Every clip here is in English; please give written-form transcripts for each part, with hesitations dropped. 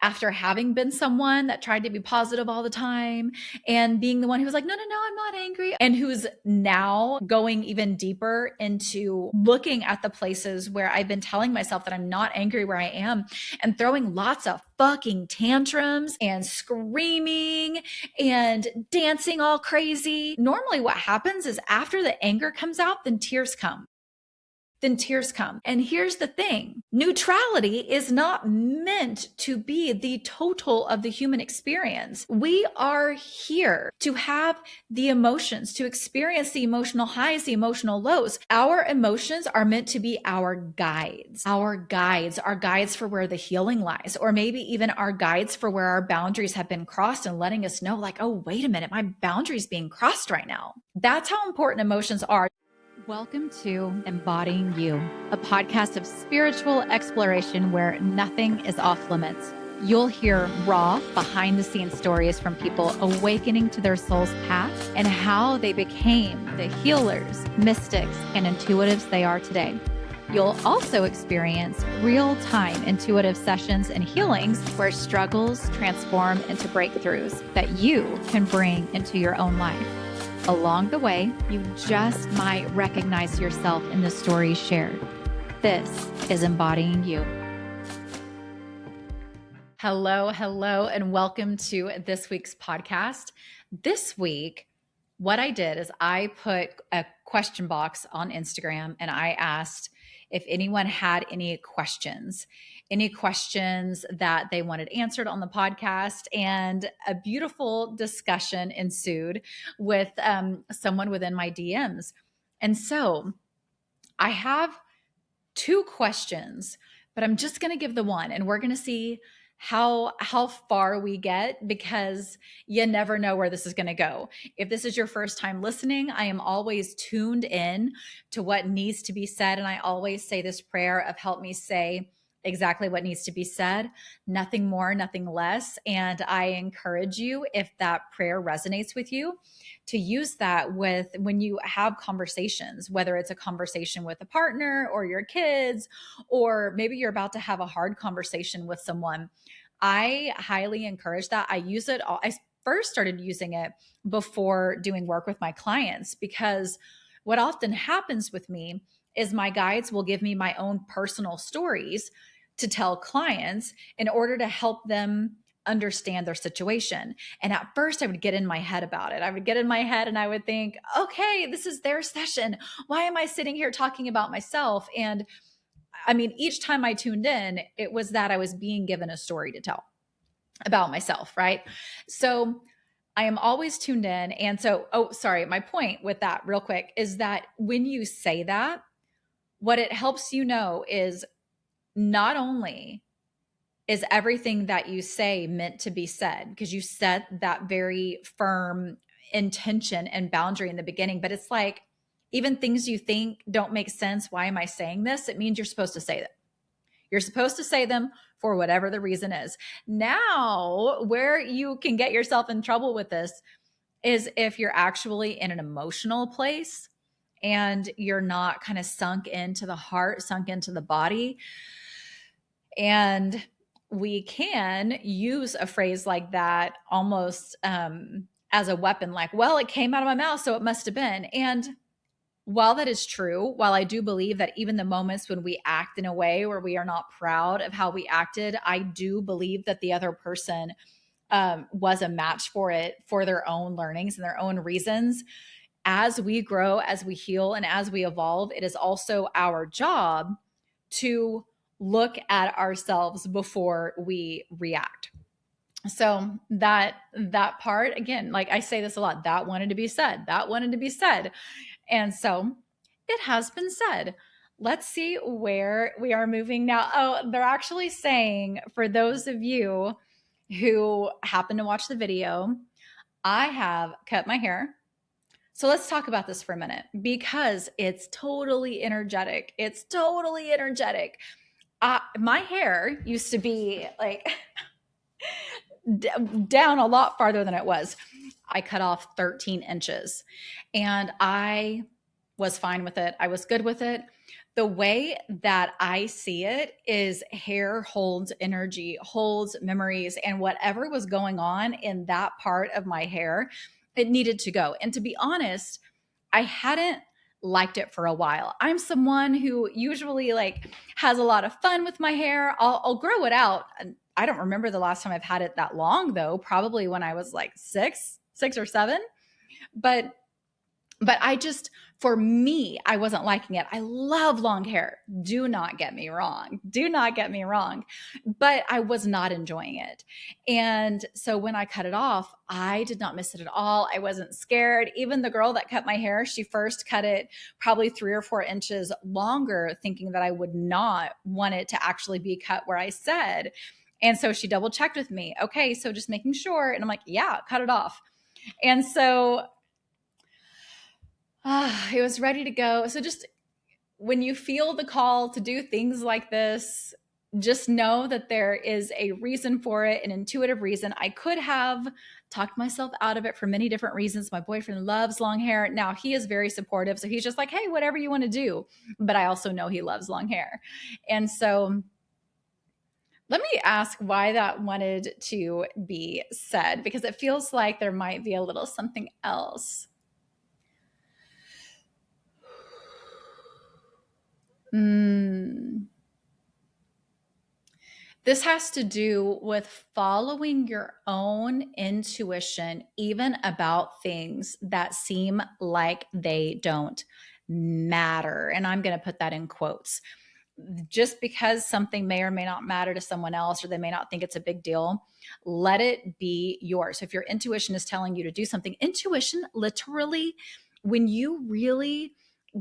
after having been someone that tried to be positive all the time and being the one who was like, no, I'm not angry. And who's now going even deeper into looking at the places where I've been telling myself that I'm not angry where I am and throwing lots of fucking tantrums and screaming and dancing all crazy. Normally what happens is after the anger comes out, then tears come. And here's the thing. Neutrality is not meant to be the total of the human experience. We are here to have the emotions, to experience the emotional highs, the emotional lows. Our emotions are meant to be our guides for where the healing lies, or maybe even our guides for where our boundaries have been crossed and letting us know like, oh, wait a minute, my boundary's being crossed right now. That's how important emotions are. Welcome to Embodying You, a podcast of spiritual exploration where nothing is off limits. You'll hear raw, behind-the-scenes stories from people awakening to their soul's path and how they became the healers, mystics, and intuitives they are today. You'll also experience real-time intuitive sessions and healings where struggles transform into breakthroughs that you can bring into your own life. Along the way, you just might recognize yourself in the stories shared. This is Embodying You. Hello, and welcome to this week's podcast. This week, what I did is I put a question box on Instagram and I asked if anyone had any questions that they wanted answered on the podcast, and a beautiful discussion ensued with someone within my DMs. And so I have two questions, but I'm just going to give the one, and we're going to see how far we get, because you never know where this is going to go. If this is your first time listening, I am always tuned in to what needs to be said. And I always say this prayer of help me say exactly what needs to be said, nothing more, nothing less. And I encourage you, if that prayer resonates with you, to use that when you have conversations, whether it's a conversation with a partner or your kids, or maybe you're about to have a hard conversation with someone. I highly encourage that. I use it I first started using it before doing work with my clients, because what often happens with me is my guides will give me my own personal stories to tell clients in order to help them understand their situation. And at first I would get in my head about it. I would get in my head and I would think, okay, this is their session. Why am I sitting here talking about myself? And I mean, each time I tuned in, it was that I was being given a story to tell about myself, right? So I am always tuned in. And so, my point with that real quick is that when you say that, what it helps you know is not only is everything that you say meant to be said, because you set that very firm intention and boundary in the beginning, but it's like, even things you think don't make sense, why am I saying this? It means you're supposed to say them. You're supposed to say them for whatever the reason is. Now, where you can get yourself in trouble with this is if you're actually in an emotional place and you're not kind of sunk into the heart, sunk into the body. And we can use a phrase like that almost as a weapon, like, well, it came out of my mouth, so it must have been. And while that is true, while I do believe that even the moments when we act in a way where we are not proud of how we acted, I do believe that the other person was a match for it, for their own learnings and their own reasons. As we grow, as we heal, and as we evolve, it is also our job to look at ourselves before we react. So that part, again, like I say this a lot, that wanted to be said. And so it has been said. Let's see where we are moving now. Oh, they're actually saying, for those of you who happen to watch the video, I have cut my hair. So let's talk about this for a minute, because it's totally energetic. My hair used to be like down a lot farther than it was. I cut off 13 inches and I was fine with it. I was good with it. The way that I see it is hair holds energy, holds memories, and whatever was going on in that part of my hair, it needed to go. And to be honest, I hadn't liked it for a while. I'm someone who usually like has a lot of fun with my hair. I'll grow it out. I don't remember the last time I've had it that long though, probably when I was like six or seven. But I just, for me, I wasn't liking it. I love long hair. Do not get me wrong. Do not get me wrong. But I was not enjoying it. And so when I cut it off, I did not miss it at all. I wasn't scared. Even the girl that cut my hair, she first cut it probably 3 or 4 inches longer, thinking that I would not want it to actually be cut where I said. And so she double checked with me. Okay, so just making sure. And I'm like, yeah, cut it off. And so it was ready to go. So just when you feel the call to do things like this, just know that there is a reason for it, an intuitive reason. I could have talked myself out of it for many different reasons. My boyfriend loves long hair. Now he is very supportive. So he's just like, hey, whatever you want to do. But I also know he loves long hair. And so let me ask why that wanted to be said, because it feels like there might be a little something else. This has to do with following your own intuition, even about things that seem like they don't matter. And I'm going to put that in quotes. Just because something may or may not matter to someone else, or they may not think it's a big deal, let it be yours. So if your intuition is telling you to do something, intuition literally, when you really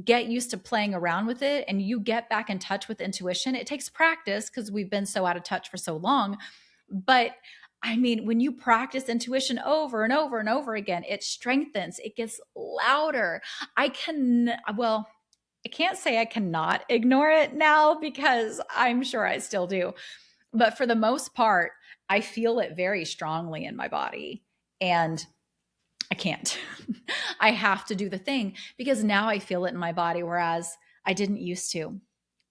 get used to playing around with it and you get back in touch with intuition, it takes practice because we've been so out of touch for so long. But I mean, when you practice intuition over and over and over again, it strengthens, it gets louder. I can't say I cannot ignore it now because I'm sure I still do. But for the most part, I feel it very strongly in my body. And I can't. I have to do the thing because now I feel it in my body, whereas I didn't used to.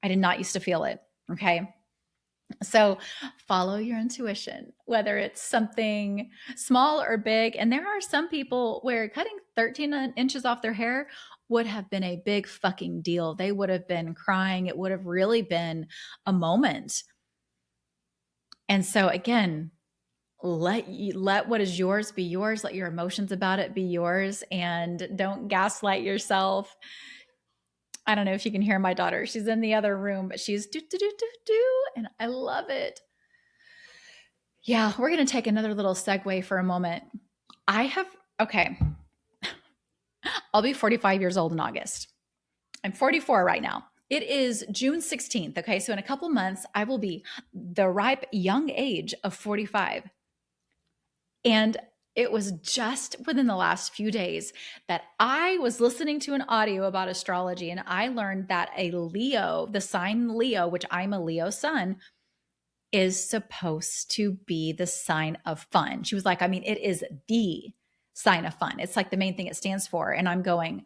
I did not used to feel it. Okay. So follow your intuition, whether it's something small or big. And there are some people where cutting 13 inches off their hair would have been a big fucking deal. They would have been crying. It would have really been a moment. And so again, let what is yours be yours. Let your emotions about it be yours, and don't gaslight yourself. I don't know if you can hear my daughter. She's in the other room, but she's do do do do do, and I love it. Yeah, we're going to take another little segue for a moment. Okay, I'll be 45 years old in August. I'm 44 right now. It is June 16th. Okay, so in a couple months, I will be the ripe young age of 45. And it was just within the last few days that I was listening to an audio about astrology, and I learned that a Leo, the sign Leo, which I'm a Leo sun, is supposed to be the sign of fun. She was like, I mean, it is the sign of fun. It's like the main thing it stands for. And I'm going,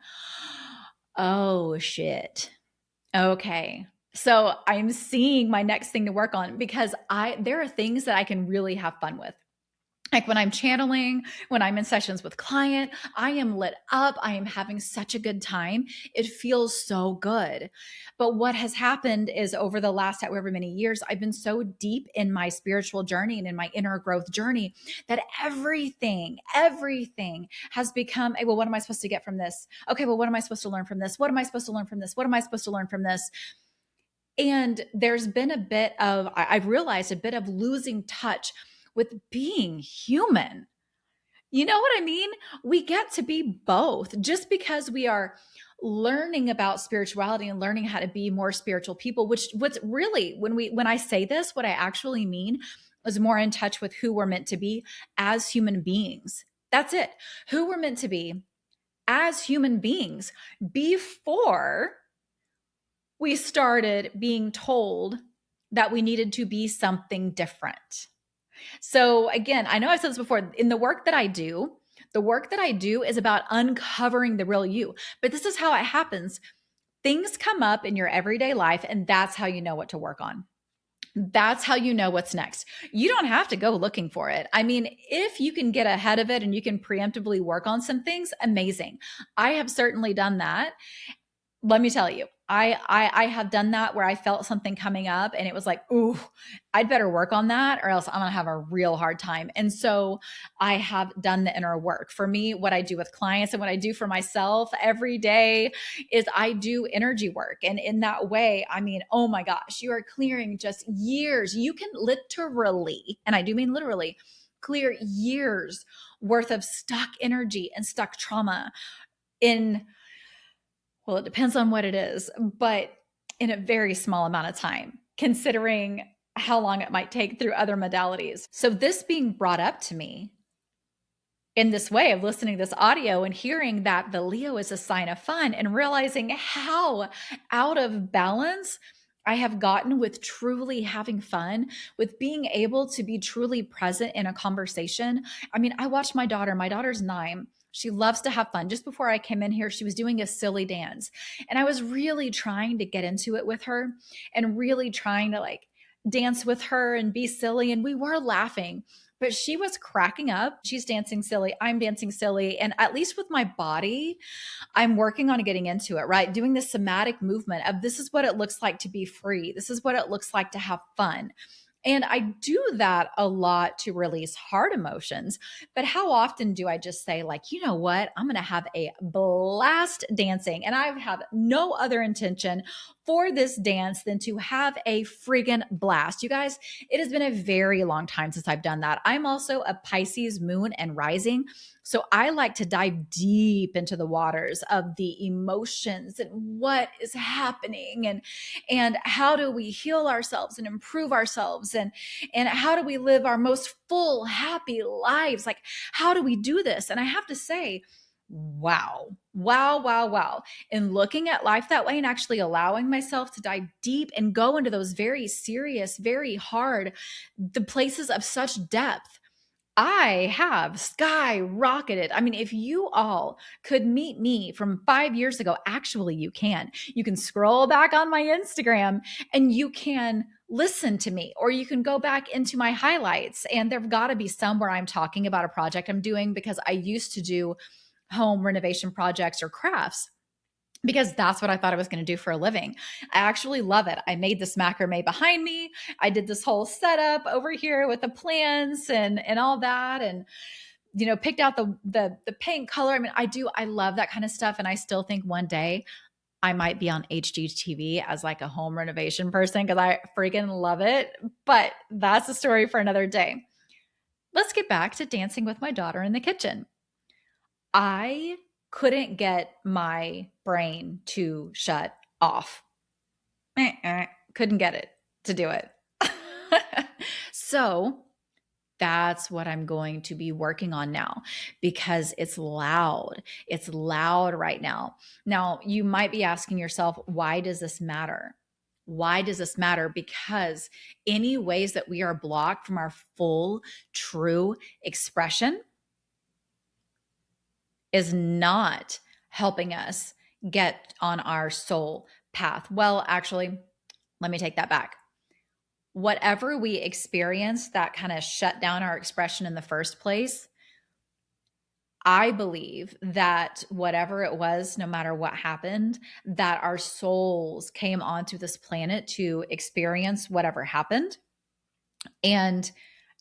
oh shit. Okay. So I'm seeing my next thing to work on because there are things that I can really have fun with. Like when I'm channeling, when I'm in sessions with client, I am lit up. I am having such a good time. It feels so good. But what has happened is over the last however many years, I've been so deep in my spiritual journey and in my inner growth journey that everything has become, well, what am I supposed to get from this? Okay, well, what am I supposed to learn from this? What am I supposed to learn from this? What am I supposed to learn from this? And there's been I've realized a bit of losing touch with being human. You know what I mean? We get to be both. Just because we are learning about spirituality and learning how to be more spiritual people, what's really, when I say this, what I actually mean is more in touch with who we're meant to be as human beings. That's it. Who we're meant to be as human beings before we started being told that we needed to be something different. So again, I know I've said this before, in the work that I do is about uncovering the real you. But this is how it happens. Things come up in your everyday life, and that's how you know what to work on. That's how you know what's next. You don't have to go looking for it. I mean, if you can get ahead of it and you can preemptively work on some things, amazing. I have certainly done that. Let me tell you, I have done that where I felt something coming up and it was like, ooh, I'd better work on that or else I'm gonna have a real hard time. And so I have done the inner work. For me, what I do with clients and what I do for myself every day is I do energy work. And in that way, I mean, oh my gosh, you are clearing just years. You can literally, and I do mean literally, clear years worth of stuck energy and stuck trauma in, well, it depends on what it is, but in a very small amount of time, considering how long it might take through other modalities. So, this being brought up to me in this way of listening to this audio and hearing that the Leo is a sign of fun and realizing how out of balance I have gotten with truly having fun, with being able to be truly present in a conversation. I mean, I watched my daughter's 9. She loves to have fun. Just before I came in here, she was doing a silly dance. And I was really trying to get into it with her and really trying to like dance with her and be silly. And we were laughing, but she was cracking up. She's dancing silly. I'm dancing silly. And at least with my body, I'm working on getting into it, right? Doing this somatic movement of this is what it looks like to be free. This is what it looks like to have fun. And I do that a lot to release hard emotions. But how often do I just say, like, you know what? I'm going to have a blast dancing. And I have no other intention for this dance than to have a friggin' blast. You guys, it has been a very long time since I've done that. I'm also a Pisces moon and rising. So I like to dive deep into the waters of the emotions and what is happening and how do we heal ourselves and improve ourselves and how do we live our most full happy lives? Like, how do we do this? And I have to say, wow. And looking at life that way and actually allowing myself to dive deep and go into those very serious, very hard, the places of such depth, I have skyrocketed. I mean, if you all could meet me from 5 years ago, actually, you can. You can scroll back on my Instagram and you can listen to me, or you can go back into my highlights. And there've got to be somewhere I'm talking about a project I'm doing because I used to do home renovation projects or crafts because that's what I thought I was going to do for a living. I actually love it. I made this macrame behind me. I did this whole setup over here with the plants and all that, and picked out the paint color. I mean, I love that kind of stuff, and I still think one day I might be on HGTV as like a home renovation person because I freaking love it. But that's a story for another day. Let's get back to dancing with my daughter in the kitchen. I couldn't get my brain to shut off. Couldn't get it to do it. So that's what I'm going to be working on now because it's loud. It's loud right now. Now, you might be asking yourself, why does this matter? Why does this matter? Because any ways that we are blocked from our full, true expression is not helping us get on our soul path. Well, actually, let me take that back. Whatever we experience that kind of shut down our expression in the first place, I believe that whatever it was, no matter what happened, that our souls came onto this planet to experience whatever happened. And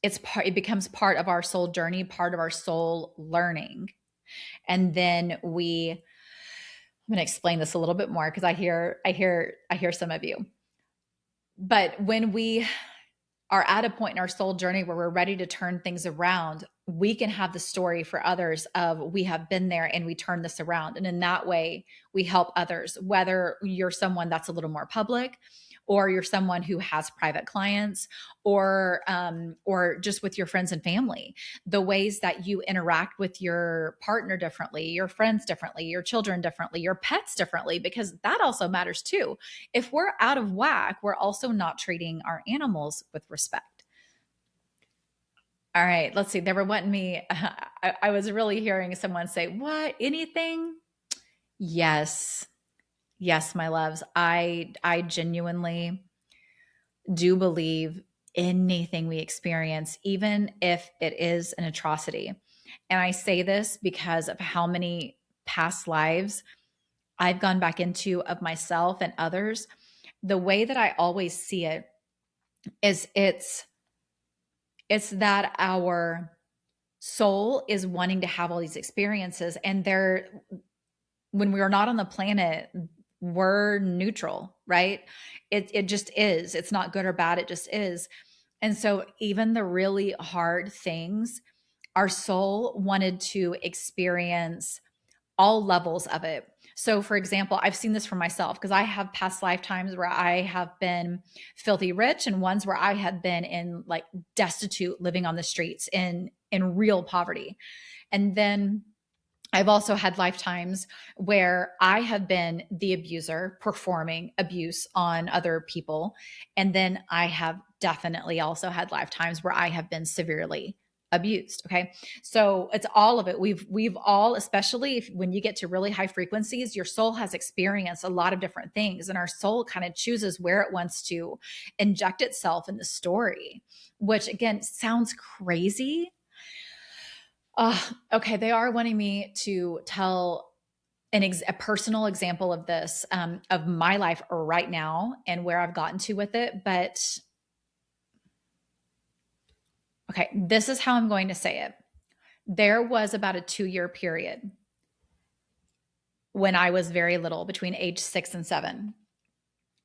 it becomes part of our soul journey, part of our soul learning. And then I'm going to explain this a little bit more because I hear some of you. But when we are at a point in our soul journey where we're ready to turn things around, we can have the story for others of we have been there and we turn this around. And in that way, we help others, whether you're someone that's a little more public or you're someone who has private clients or just with your friends and family, the ways that you interact with your partner differently, your friends differently, your children differently, your pets differently, because that also matters too. If we're out of whack, we're also not treating our animals with respect. All right, let's see. They were wanting me. I was really hearing someone say, what? Anything? Yes. Yes, my loves. I genuinely do believe anything we experience, even if it is an atrocity. And I say this because of how many past lives I've gone back into of myself and others. The way that I always see it is it's that our soul is wanting to have all these experiences, and they're, when we are not on the planet, we're neutral, right? It just is. It's not good or bad, it just is. And so even the really hard things, our soul wanted to experience all levels of it. So, for example, I've seen this for myself because I have past lifetimes where I have been filthy rich, and ones where I have been in like destitute, living on the streets in real poverty. And then I've also had lifetimes where I have been the abuser performing abuse on other people. And then I have definitely also had lifetimes where I have been severely abused. Okay. So it's all of it. We've all, especially when you get to really high frequencies, your soul has experienced a lot of different things, and our soul kind of chooses where it wants to inject itself in the story, which again sounds crazy. Okay, they are wanting me to tell a personal example of this, of my life right now and where I've gotten to with it. But okay, this is how I'm going to say it. There was about a 2-year period when I was very little, between age 6 and 7,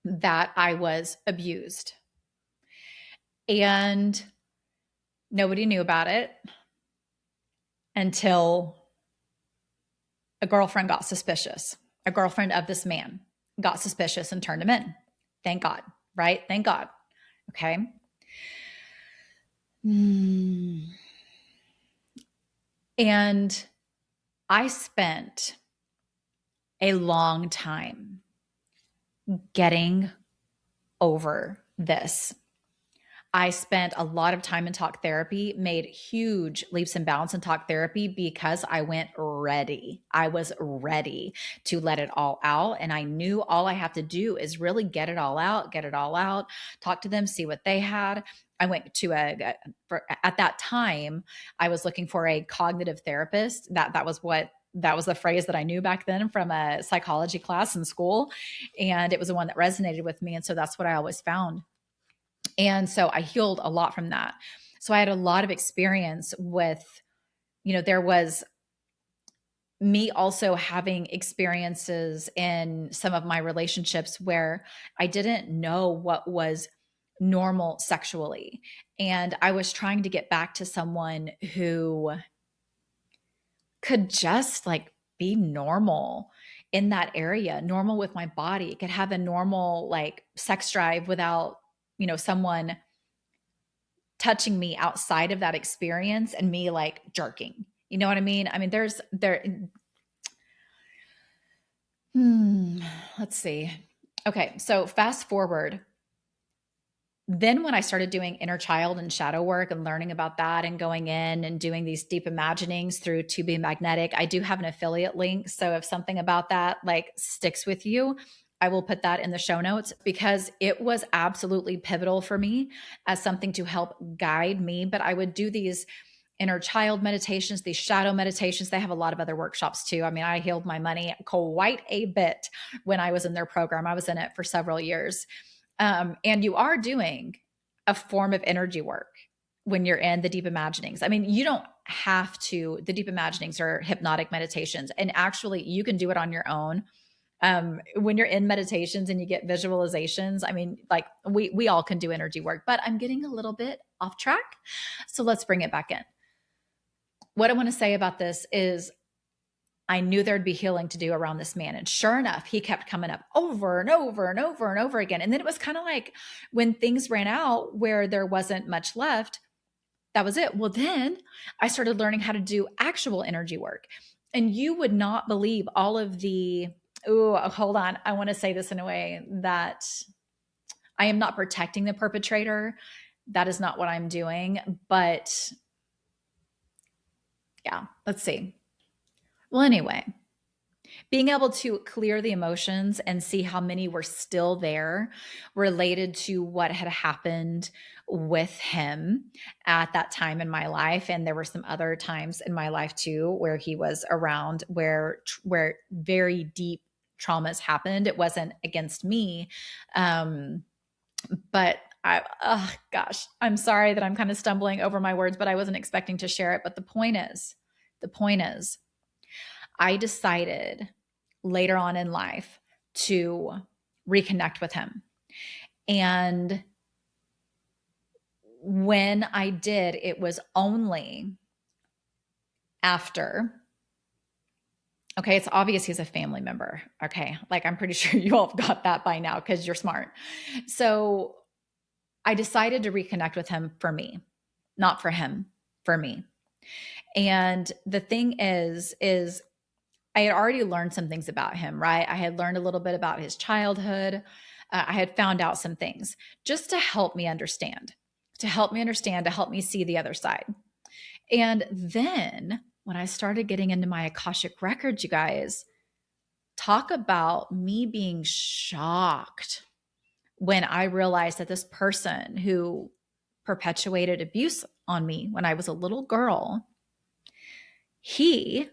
that I was abused. And nobody knew about it until a girlfriend got suspicious. A girlfriend of this man got suspicious and turned him in. Thank God, right? Thank God. Okay. And I spent a long time getting over this. I spent a lot of time in talk therapy, made huge leaps and bounds in talk therapy because I went ready. I was ready to let it all out. And I knew all I have to do is really get it all out, talk to them, see what they had. I went to at that time, I was looking for a cognitive therapist. That was the phrase that I knew back then from a psychology class in school. And it was the one that resonated with me. And so that's what I always found. And so I healed a lot from that. So I had a lot of experience with, there was me also having experiences in some of my relationships where I didn't know what was normal sexually. And I was trying to get back to someone who could just like be normal in that area, normal with my body, could have a normal like sex drive without, someone touching me outside of that experience and me like jerking. You know what I mean? I mean, let's see. Okay, so fast forward. Then when I started doing inner child and shadow work and learning about that and going in and doing these deep imaginings through To Be Magnetic, I do have an affiliate link. So if something about that like sticks with you, I will put that in the show notes because it was absolutely pivotal for me as something to help guide me. But I would do these inner child meditations, these shadow meditations. They have a lot of other workshops too. I mean, I healed my money quite a bit when I was in their program. I was in it for several years. And you are doing a form of energy work when you're in the deep imaginings. I mean, you don't have to, the deep imaginings are hypnotic meditations. And actually, you can do it on your own. When you're in meditations and you get visualizations, I mean, like we all can do energy work, but I'm getting a little bit off track. So let's bring it back in. What I want to say about this is I knew there'd be healing to do around this man. And sure enough, he kept coming up over and over and over and over again. And then it was kind of like when things ran out where there wasn't much left, that was it. Well, then I started learning how to do actual energy work. And you would not believe all of the, hold on. I want to say this in a way that I am not protecting the perpetrator. That is not what I'm doing. But yeah, let's see. Well, anyway, being able to clear the emotions and see how many were still there related to what had happened with him at that time in my life. And there were some other times in my life too where he was around, where very deep traumas happened. It wasn't against me. But oh gosh, I'm sorry that I'm kind of stumbling over my words, but I wasn't expecting to share it. But the point is, I decided later on in life to reconnect with him. And when I did, it was only after, okay, it's obvious he's a family member. Okay. Like I'm pretty sure you all have got that by now because you're smart. So I decided to reconnect with him for me, not for him, for me. And the thing is I had already learned some things about him, right? I had learned a little bit about his childhood. I had found out some things just to help me understand, to help me understand, to help me see the other side. And then when I started getting into my Akashic records, you guys, talk about me being shocked when I realized that this person who perpetuated abuse on me when I was a little girl, he,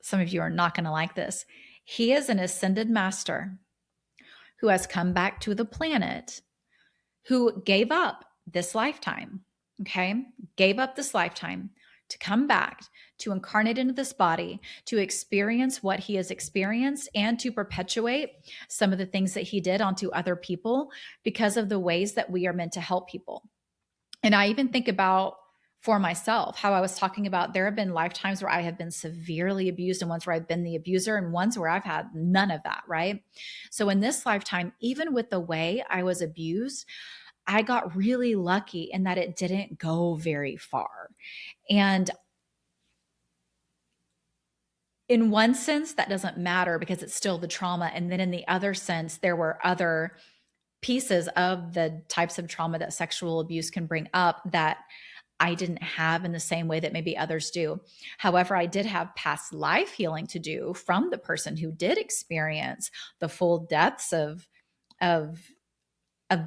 some of you are not going to like this. He is an ascended master who has come back to the planet, who gave up this lifetime, okay? Gave up this lifetime to come back, to incarnate into this body, to experience what he has experienced, and to perpetuate some of the things that he did onto other people because of the ways that we are meant to help people. And I even think about for myself how I was talking about there have been lifetimes where I have been severely abused and ones where I've been the abuser and ones where I've had none of that, right? So in this lifetime, even with the way I was abused, I got really lucky in that it didn't go very far. And in one sense, that doesn't matter because it's still the trauma. And then in the other sense, there were other pieces of the types of trauma that sexual abuse can bring up that I didn't have in the same way that maybe others do. However, I did have past life healing to do from the person who did experience the full depths of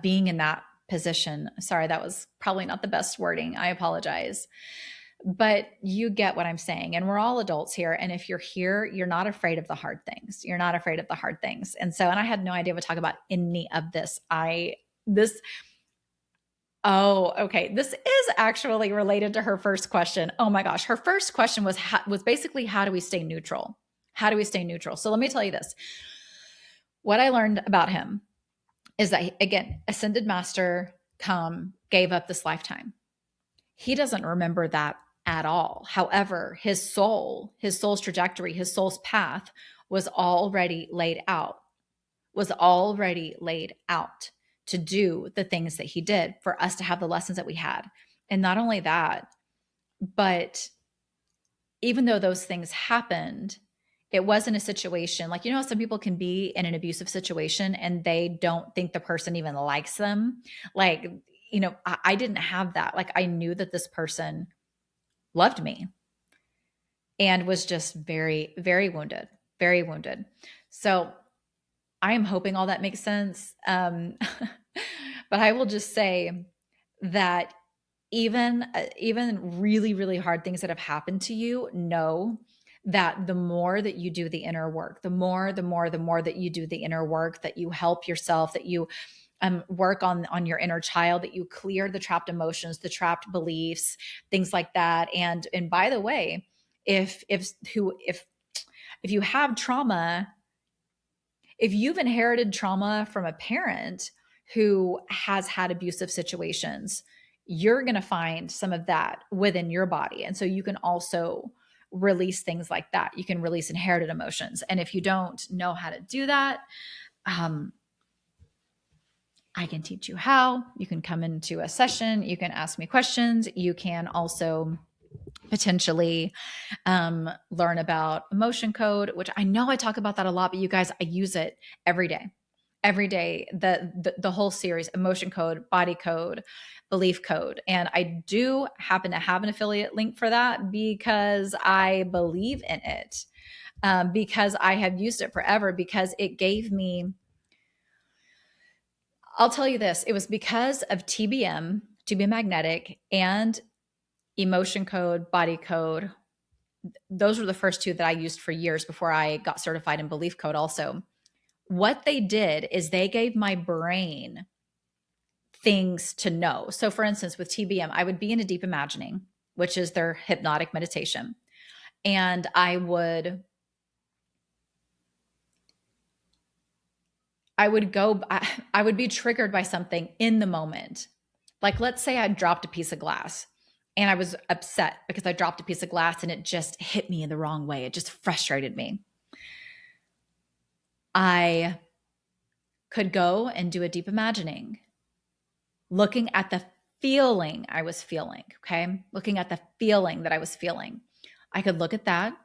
being in that position. Sorry, that was probably not the best wording. I apologize. But you get what I'm saying. And we're all adults here. And if you're here, you're not afraid of the hard things. You're not afraid of the hard things. And so, and I had no idea what to talk about any of this. Oh, okay. This is actually related to her first question. Oh my gosh. Her first question was basically, how do we stay neutral? How do we stay neutral? So let me tell you this. What I learned about him is that, again, ascended master gave up this lifetime. He doesn't remember that at all. However, his soul's trajectory, his soul's path was already laid out to do the things that he did for us to have the lessons that we had. And not only that, but even though those things happened, it wasn't a situation like, some people can be in an abusive situation and they don't think the person even likes them. Like, I didn't have that. Like, I knew that this person loved me and was just very, very wounded, very wounded. So I am hoping all that makes sense. But I will just say that even really, really hard things that have happened to you, know that the more that you do the inner work, the more that you do the inner work, that you help yourself, that you work on your inner child, that you clear the trapped emotions, the trapped beliefs, things like that. And by the way, if you have trauma, if you've inherited trauma from a parent who has had abusive situations, you're going to find some of that within your body. And so you can also release things like that. You can release inherited emotions. And if you don't know how to do that, I can teach you how. You can come into a session. You can ask me questions. You can also potentially learn about emotion code, which I know I talk about that a lot, but you guys, I use it every day. Every day, the whole series, emotion code, body code, belief code. And I do happen to have an affiliate link for that because I believe in it. because I have used it forever, because it gave me, I'll tell you this, it was because of TBM, TBM magnetic, and emotion code, body code. Those were the first two that I used for years before I got certified in belief code also. What they did is they gave my brain things to know. So for instance, with TBM, I would be in a deep imagining, which is their hypnotic meditation. And I would be triggered by something in the moment. Like, let's say I dropped a piece of glass and I was upset because I dropped a piece of glass and it just hit me in the wrong way. It just frustrated me. I could go and do a deep imagining, looking at the feeling I was feeling. Okay. Looking at the feeling that I was feeling. I could look at that,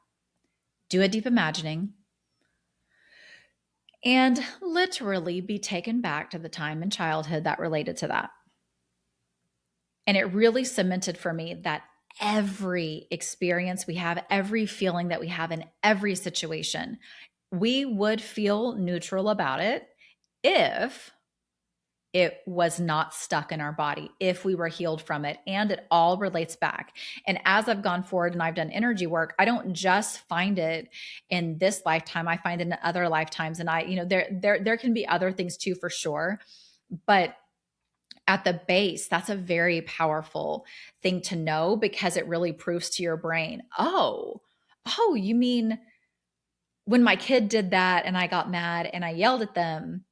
do a deep imagining, and literally be taken back to the time in childhood that related to that. And it really cemented for me that every experience we have, every feeling that we have in every situation, we would feel neutral about it if it was not stuck in our body, if we were healed from it. And it all relates back. And as I've gone forward and I've done energy work, I don't just find it in this lifetime. I find it in other lifetimes. And there can be other things too, for sure. But at the base, that's a very powerful thing to know, because it really proves to your brain, oh, you mean when my kid did that and I got mad and I yelled at them,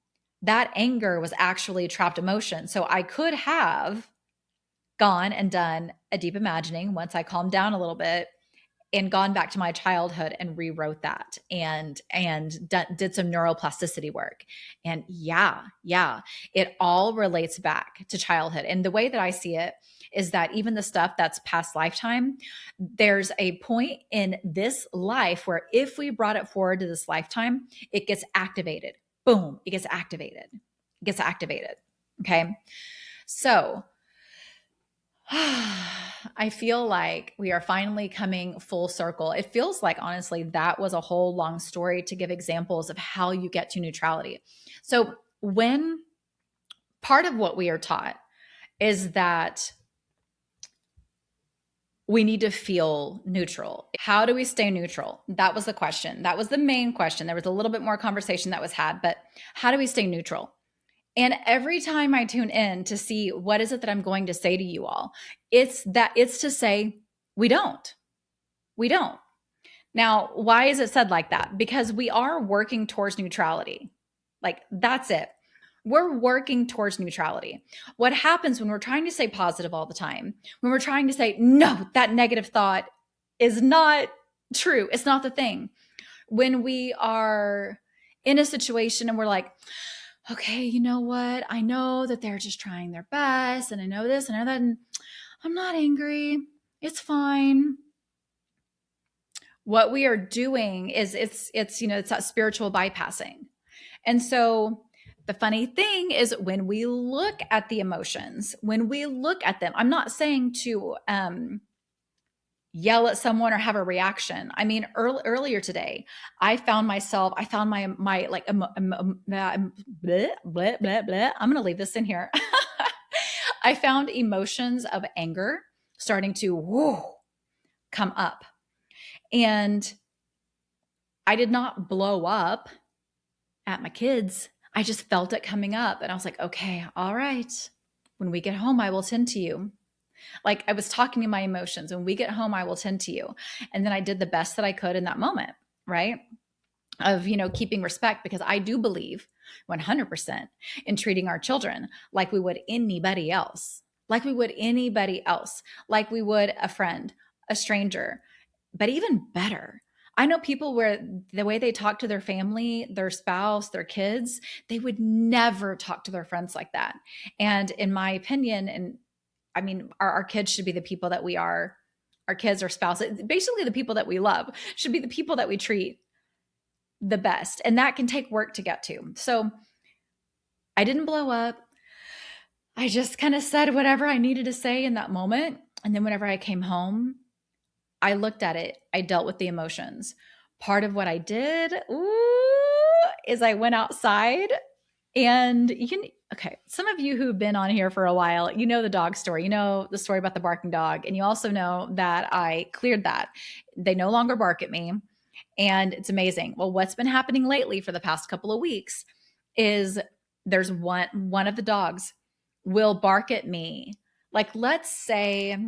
that anger was actually trapped emotion. So I could have gone and done a deep imagining once I calmed down a little bit and gone back to my childhood and rewrote that and did some neuroplasticity work. And yeah, it all relates back to childhood. And the way that I see it is that even the stuff that's past lifetime, there's a point in this life where if we brought it forward to this lifetime, it gets activated. Boom, it gets activated. It gets activated. Okay. So I feel like we are finally coming full circle. It feels like, honestly, that was a whole long story to give examples of how you get to neutrality. So when part of what we are taught is that we need to feel neutral. How do we stay neutral? That was the question. That was the main question. There was a little bit more conversation that was had, but how do we stay neutral? And every time I tune in to see what is it that I'm going to say to you all, it's to say, we don't. We don't. Now, why is it said like that? Because we are working towards neutrality. Like, that's it. We're working towards neutrality. What happens when we're trying to stay positive all the time, when we're trying to say, no, that negative thought is not true, it's not the thing. When we are in a situation and we're like, okay, you know what? I know that they're just trying their best, and I know this and I know that, and I'm not angry. It's fine. What we are doing is it's that spiritual bypassing. And so the funny thing is, when we look at the emotions, when we look at them, I'm not saying to yell at someone or have a reaction. I mean, earlier today, I found my like blah, blah, blah, blah. I'm going to leave this in here. I found emotions of anger starting to come up. And I did not blow up at my kids. I just felt it coming up. And I was like, okay, all right. When we get home, I will tend to you. Like, I was talking to my emotions. When we get home, I will tend to you. And then I did the best that I could in that moment, right? Of, keeping respect, because I do believe 100% in treating our children like we would anybody else, like we would a friend, a stranger, but even better. I know people where the way they talk to their family, their spouse, their kids, they would never talk to their friends like that. And in my opinion, and I mean, our kids should be the people that we are. Our kids, our spouse, basically the people that we love should be the people that we treat the best. And that can take work to get to. So I didn't blow up. I just kind of said whatever I needed to say in that moment. And then whenever I came home, I looked at it. I dealt with the emotions. part of what I did, is I went outside and okay, some of you who've been on here for a while, you know the dog story. You know the story about the barking dog. And you also know that I cleared that. They no longer bark at me. And it's amazing. Well, what's been happening lately for the past couple of weeks is there's one of the dogs will bark at me. Like, let's say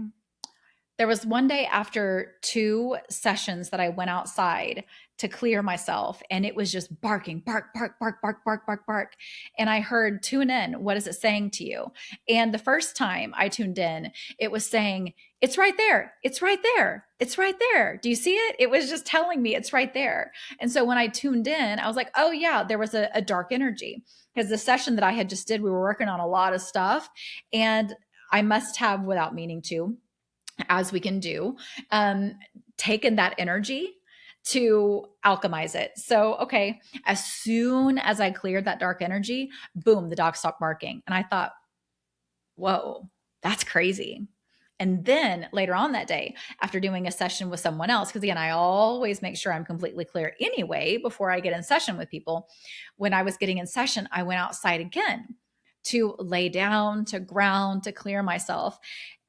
there was one day after 2 sessions that I went outside to clear myself, and it was just barking, bark, bark, bark, bark, bark, bark, bark. And I heard, tune in. What is it saying to you? And the first time I tuned in, it was saying, it's right there. It's right there. It's right there. Do you see it? It was just telling me it's right there. And so when I tuned in, I was like, oh yeah, there was a dark energy. Because the session that I had just did, we were working on a lot of stuff. And I must have, without meaning to, as we can do, taken that energy to alchemize it. So, okay, as soon as I cleared that dark energy, boom, the dog stopped barking. And I thought, whoa, that's crazy. And then later on that day, after doing a session with someone else, because again, I always make sure I'm completely clear anyway before I get in session with people. When I was getting in session, I went outside again to lay down, to ground, to clear myself.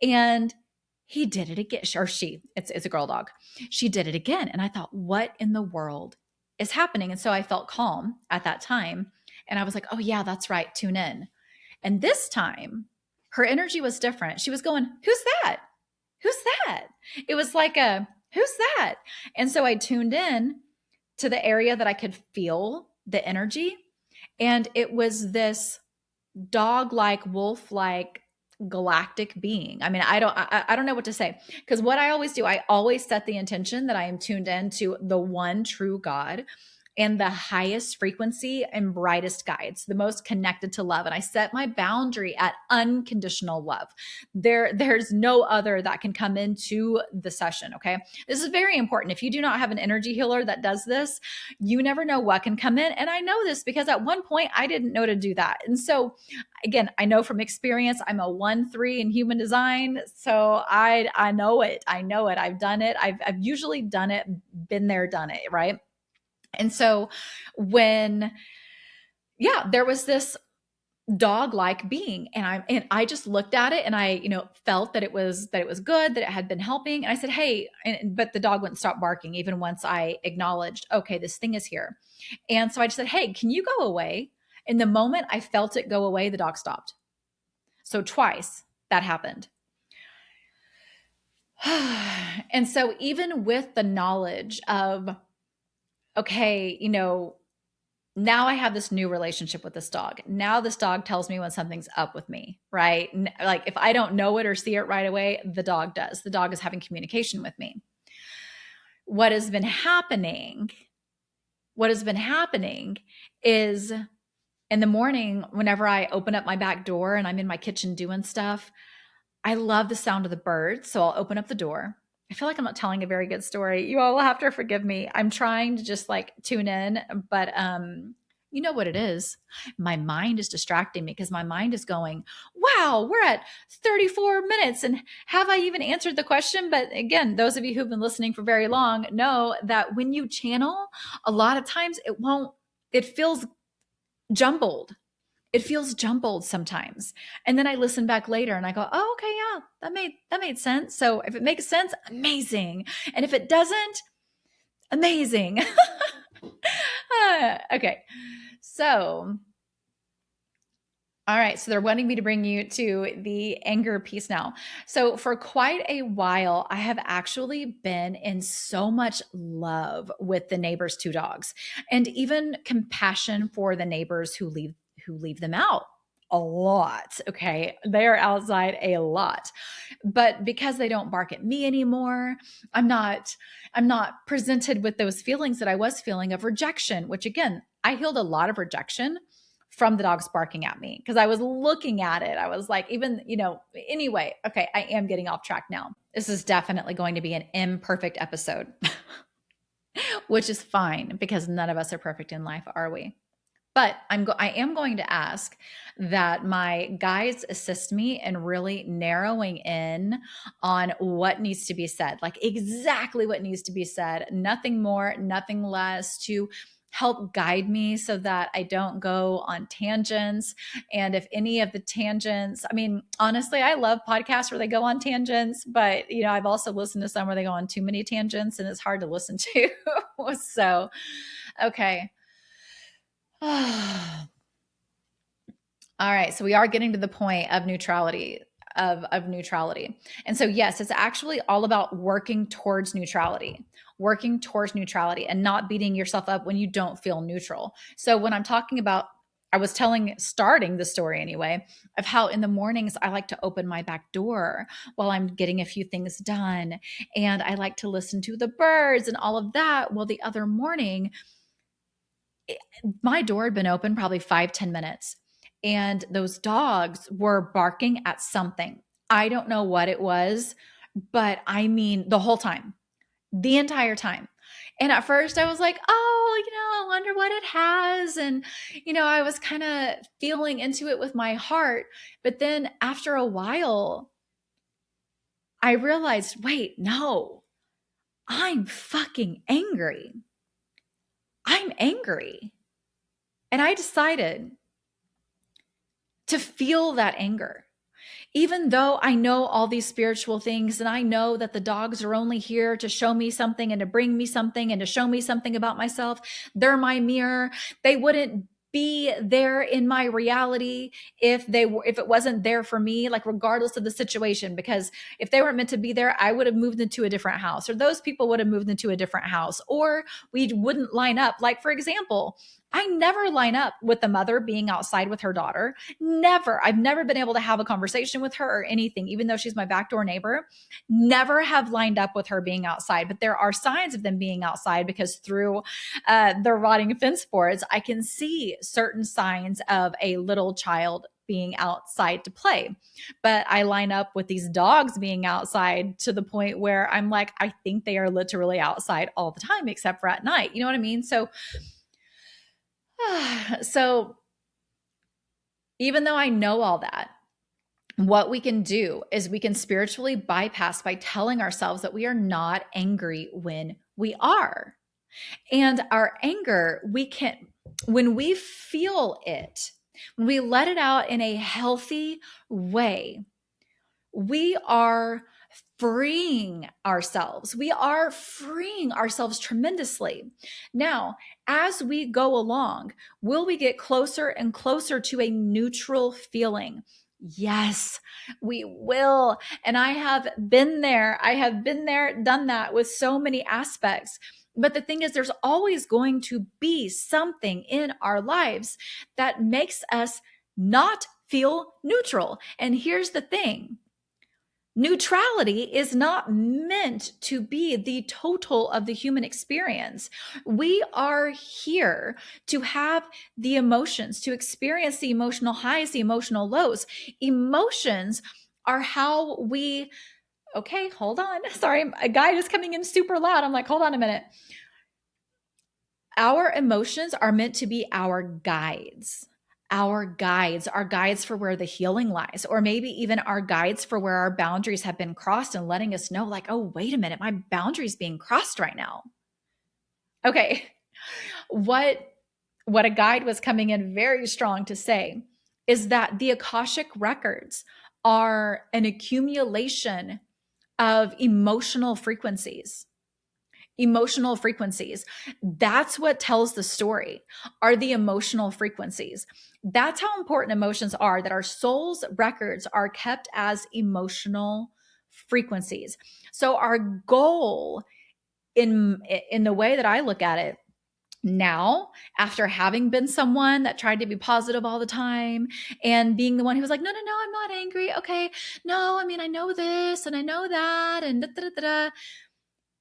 And he did it again, or she, it's a girl dog. She did it again. And I thought, what in the world is happening? And so I felt calm at that time. And I was like, oh yeah, that's right. Tune in. And this time her energy was different. She was going, who's that? Who's that? It was like who's that? And so I tuned in to the area that I could feel the energy. And it was this dog-like, wolf-like galactic being. I mean, I don't know what to say, because what I always do, I always set the intention that I am tuned in to the one true God and the highest frequency and brightest guides, the most connected to love. And I set my boundary at unconditional love. There's no other that can come into the session. Okay. This is very important. If you do not have an energy healer that does this, you never know what can come in. And I know this because at one point I didn't know to do that. And so again, I know from experience, I'm a 1-3 in human design. So I know it. I know it. I've done it. I've usually done it, been there, done it. Right. And so when, there was this dog-like being, and I just looked at it, and I, felt that it was good, that it had been helping. And I said, hey, but the dog wouldn't stop barking even once I acknowledged, okay, this thing is here. And so I just said, hey, can you go away? And the moment I felt it go away, the dog stopped. So twice that happened. And so even with the knowledge of, okay, now I have this new relationship with this dog. Now this dog tells me when something's up with me, right? Like if I don't know it or see it right away, the dog does. The dog is having communication with me. What has been happening is in the morning, whenever I open up my back door and I'm in my kitchen doing stuff, I love the sound of the birds. So I'll open up the door. I feel like I'm not telling a very good story. You all will have to forgive me. I'm trying to just like tune in, but you know what it is. My mind is distracting me because my mind is going, wow, we're at 34 minutes. And have I even answered the question? But again, those of you who've been listening for very long know that when you channel, a lot of times it feels jumbled. It feels jumbled sometimes. And then I listen back later and I go, oh, okay, yeah, that made sense. So if it makes sense, amazing. And if it doesn't, amazing. Okay. So, all right. So they're wanting me to bring you to the anger piece now. So for quite a while, I have actually been in so much love with the neighbors' 2 dogs, and even compassion for the neighbors who leave them out a lot. Okay. They are outside a lot, but because they don't bark at me anymore, I'm not presented with those feelings that I was feeling of rejection, which again, I healed a lot of rejection from the dogs barking at me because I was looking at it. I was like, anyway, okay, I am getting off track now. This is definitely going to be an imperfect episode, which is fine because none of us are perfect in life, are we? But I am going to ask that my guides assist me in really narrowing in on what needs to be said, like exactly what needs to be said, nothing more, nothing less, to help guide me so that I don't go on tangents. And if any of the tangents, I mean, honestly, I love podcasts where they go on tangents, but I've also listened to some where they go on too many tangents and it's hard to listen to. So, okay. All right, so we are getting to the point of neutrality of neutrality. And so yes, it's actually all about working towards neutrality. Working towards neutrality and not beating yourself up when you don't feel neutral. So when I'm talking about, I was starting the story anyway, of how in the mornings I like to open my back door while I'm getting a few things done, and I like to listen to the birds and all of that. Well, the other morning my door had been open probably 5-10 minutes, and those dogs were barking at something. I don't know what it was, but I mean the whole time, the entire time. And at first I was like, oh, I wonder what it has. And, I was kind of feeling into it with my heart. But then after a while, I realized, wait, no, I'm fucking angry. I'm angry. And I decided to feel that anger. Even though I know all these spiritual things and I know that the dogs are only here to show me something and to bring me something and to show me something about myself, they're my mirror. They wouldn't be there in my reality if it wasn't there for me, like regardless of the situation. Because if they weren't meant to be there, I would have moved into a different house, or those people would have moved into a different house, or we wouldn't line up. Like, for example, I never line up with the mother being outside with her daughter. Never. I've never been able to have a conversation with her or anything, even though she's my backdoor neighbor. Never have lined up with her being outside. But there are signs of them being outside, because through the rotting fence boards, I can see certain signs of a little child being outside to play. But I line up with these dogs being outside to the point where I'm like, I think they are literally outside all the time, except for at night. You know what I mean? So even though I know all that, what we can do is we can spiritually bypass by telling ourselves that we are not angry when we are. And our anger, when we feel it, when we let it out in a healthy way, we are freeing ourselves. We are freeing ourselves tremendously. Now, as we go along, will we get closer and closer to a neutral feeling? Yes, we will. And I have been there. I have been there, done that with so many aspects. But the thing is, there's always going to be something in our lives that makes us not feel neutral. And here's the thing. Neutrality is not meant to be the total of the human experience. We are here to have the emotions, to experience the emotional highs, the emotional lows. Emotions are how we, okay, hold on. Sorry, a guy is coming in super loud. I'm like, hold on a minute. Our emotions are meant to be our guides. Our guides for where the healing lies, or maybe even our guides for where our boundaries have been crossed, and letting us know, like, oh, wait a minute, my boundary's being crossed right now. Okay. What a guide was coming in very strong to say is that the Akashic records are an accumulation of emotional frequencies. Emotional frequencies. That's what tells the story, are the emotional frequencies. That's how important emotions are, that our soul's records are kept as emotional frequencies. So our goal, in the way that I look at it now, after having been someone that tried to be positive all the time and being the one who was like, no, I'm not angry. Okay. No, I mean, I know this and I know that and da, da, da, da,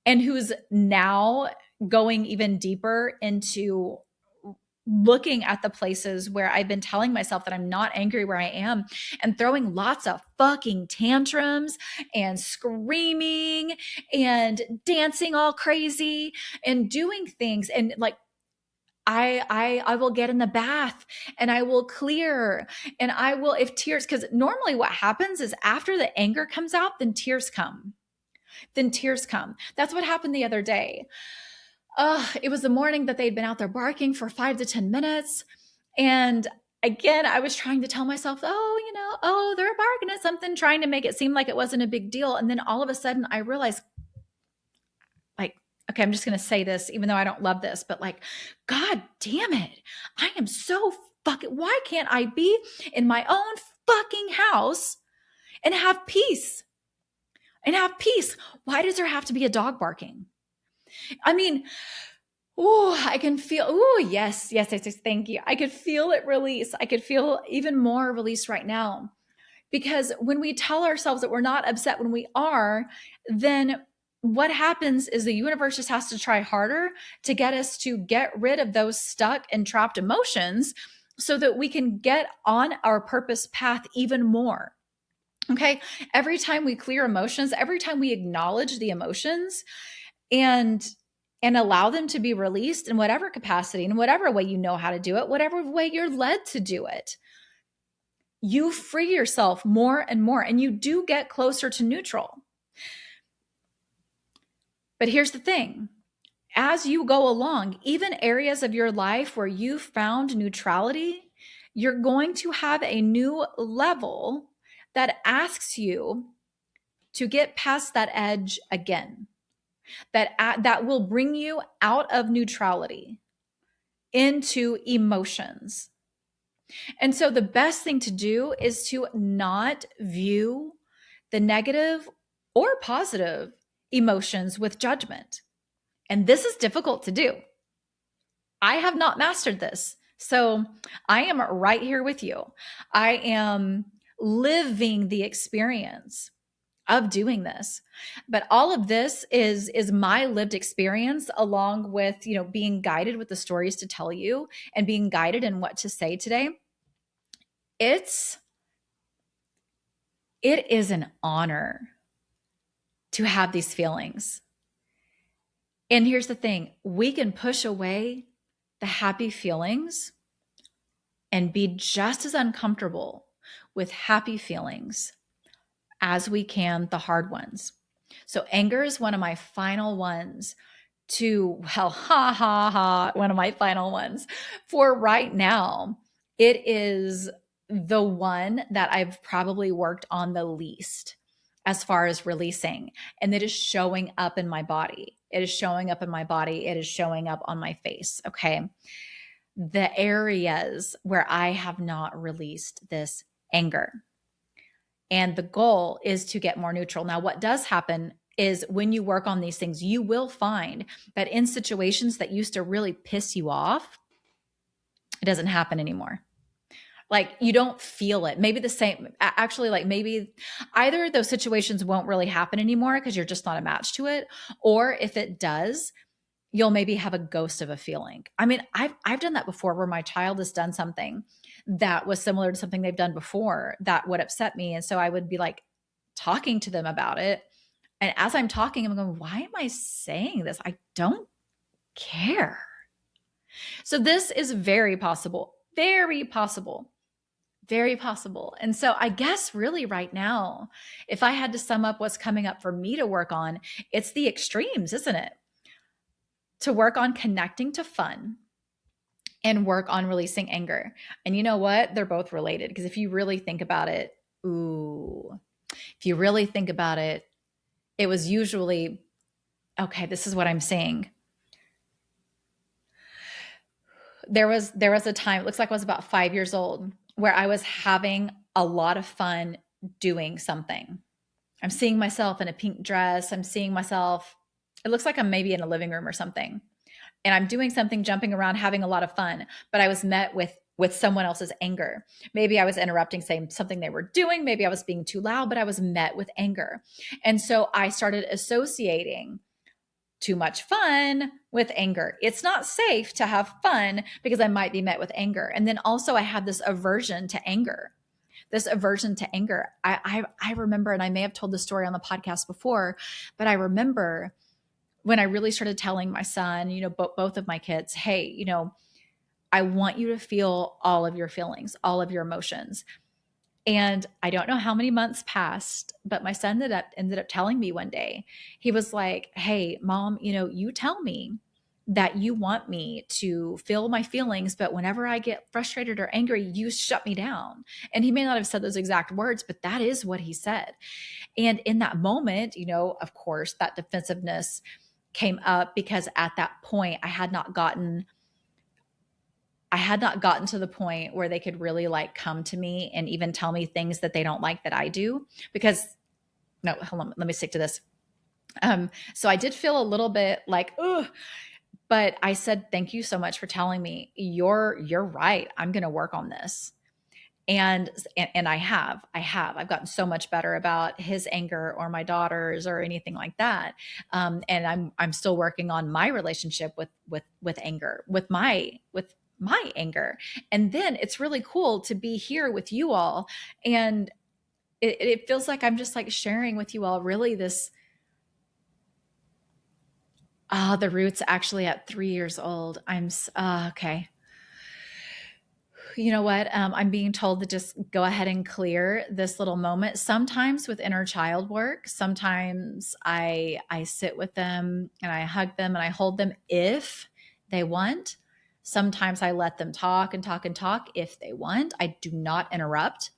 and who's now going even deeper into looking at the places where I've been telling myself that I'm not angry where I am, and throwing lots of fucking tantrums and screaming and dancing all crazy and doing things. And like, I will get in the bath and I will clear and I will, if tears, because normally what happens is after the anger comes out, then tears come. Then tears come. That's what happened the other day. It was the morning that they'd been out there barking for 5 to 10 minutes. And again, I was trying to tell myself, oh, they're barking at something, trying to make it seem like it wasn't a big deal. And then all of a sudden I realized, like, okay, I'm just going to say this, even though I don't love this, but like, God damn it. I am so why can't I be in my own fucking house and have peace? Why does there have to be a dog barking? I mean, I can feel, yes, thank you. I could feel it release. I could feel even more release right now. Because when we tell ourselves that we're not upset when we are, then what happens is the universe just has to try harder to get us to get rid of those stuck and trapped emotions so that we can get on our purpose path even more. Okay. Every time we clear emotions, every time we acknowledge the emotions and allow them to be released in whatever capacity, in whatever way you know how to do it, whatever way you're led to do it, you free yourself more and more, and you do get closer to neutral. But here's the thing. As you go along, even areas of your life where you found neutrality, you're going to have a new level that asks you to get past that edge again. That will bring you out of neutrality into emotions. And so the best thing to do is to not view the negative or positive emotions with judgment. And this is difficult to do. I have not mastered this. So I am right here with you. I am living the experience of doing this. But all of this is my lived experience, along with, being guided with the stories to tell you and being guided in what to say today. It is an honor to have these feelings. And here's the thing, we can push away the happy feelings and be just as uncomfortable with happy feelings as we can the hard ones. So anger is one of my final ones one of my final ones for right now. It is the one that I've probably worked on the least as far as releasing, and it is showing up in my body. It is showing up in my body. It is showing up on my face. Okay. The areas where I have not released this anger. And the goal is to get more neutral. Now, what does happen is when you work on these things, you will find that in situations that used to really piss you off, it doesn't happen anymore. Like, you don't feel it. Maybe the same, actually, like maybe either those situations won't really happen anymore because you're just not a match to it. Or if it does, you'll maybe have a ghost of a feeling. I mean, I've done that before, where my child has done something that was similar to something they've done before that would upset me. And so I would be like talking to them about it. And as I'm talking, I'm going, why am I saying this? I don't care. So this is very possible, very possible, very possible. And so I guess really right now, if I had to sum up what's coming up for me to work on, it's the extremes, isn't it? To work on connecting to fun and work on releasing anger. And you know what? They're both related, because if you really think about it, it was usually, okay, this is what I'm saying. There was a time, it looks like I was about 5 years old, where I was having a lot of fun doing something. I'm seeing myself in a pink dress. I'm seeing myself, it looks like I'm maybe in a living room or something. And I'm doing something, jumping around, having a lot of fun, but I was met with someone else's anger. Maybe I was interrupting, saying something they were doing. Maybe I was being too loud, but I was met with anger. And so I started associating too much fun with anger. It's not safe to have fun because I might be met with anger. And then also I had this aversion to anger. I remember, and I may have told the story on the podcast before, but I remember when I really started telling my son, both of my kids, hey, I want you to feel all of your feelings, all of your emotions. And I don't know how many months passed, but my son ended up telling me one day, he was like, "Hey, mom, you tell me that you want me to feel my feelings, but whenever I get frustrated or angry, you shut me down." And he may not have said those exact words, but that is what he said. And in that moment, of course, that defensiveness came up because at that point I had not gotten to the point where they could really like come to me and even tell me things that they don't like that I do. Because no, hold on, let me stick to this. So I did feel a little bit like, ugh, but I said, thank you so much for telling me. You're right. I'm going to work on this. And I've gotten so much better about his anger or my daughter's or anything like that. And I'm still working on my relationship with anger, with my anger. And then it's really cool to be here with you all. And it feels like I'm just like sharing with you all really this, the roots actually at 3 years old. Okay. You know what? I'm being told to just go ahead and clear this little moment. Sometimes with inner child work, sometimes I sit with them and I hug them and I hold them if they want. Sometimes I let them talk and talk and talk if they want. I do not interrupt.